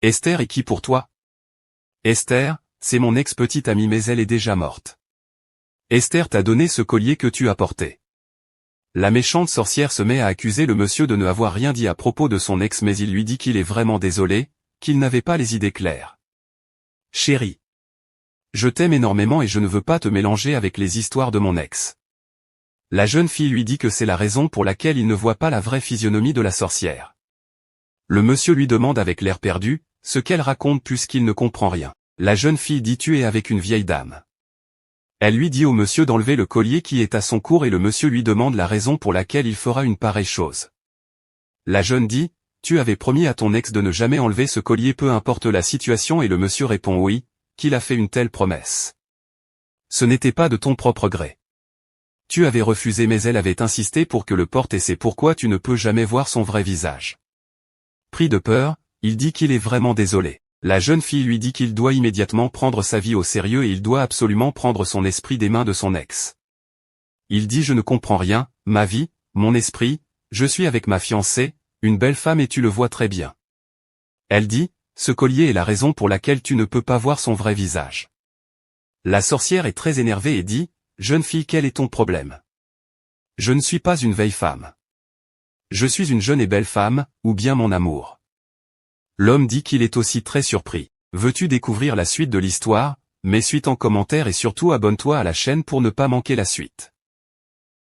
Esther est qui pour toi? Esther, c'est mon ex-petite amie mais elle est déjà morte. Esther t'a donné ce collier que tu as porté. La méchante sorcière se met à accuser le monsieur de ne avoir rien dit à propos de son ex mais il lui dit qu'il est vraiment désolé, qu'il n'avait pas les idées claires. Chérie. Je t'aime énormément et je ne veux pas te mélanger avec les histoires de mon ex. La jeune fille lui dit que c'est la raison pour laquelle il ne voit pas la vraie physionomie de la sorcière. Le monsieur lui demande avec l'air perdu, ce qu'elle raconte puisqu'il ne comprend rien. La jeune fille dit tu es avec une vieille dame. Elle lui dit au monsieur d'enlever le collier qui est à son cou et le monsieur lui demande la raison pour laquelle il fera une pareille chose. La jeune dit, tu avais promis à ton ex de ne jamais enlever ce collier peu importe la situation et le monsieur répond oui, qu'il a fait une telle promesse. Ce n'était pas de ton propre gré. Tu avais refusé mais elle avait insisté pour que le porte et c'est pourquoi tu ne peux jamais voir son vrai visage. Pris de peur, il dit qu'il est vraiment désolé. La jeune fille lui dit qu'il doit immédiatement prendre sa vie au sérieux et il doit absolument prendre son esprit des mains de son ex. Il dit je ne comprends rien, ma vie, mon esprit, je suis avec ma fiancée, une belle femme et tu le vois très bien. Elle dit, ce collier est la raison pour laquelle tu ne peux pas voir son vrai visage. La sorcière est très énervée et dit, jeune fille quel est ton problème? Je ne suis pas une vieille femme. Je suis une jeune et belle femme, ou bien mon amour. L'homme dit qu'il est aussi très surpris. Veux-tu découvrir la suite de l'histoire? Mets suite en commentaire et surtout abonne-toi à la chaîne pour ne pas manquer la suite.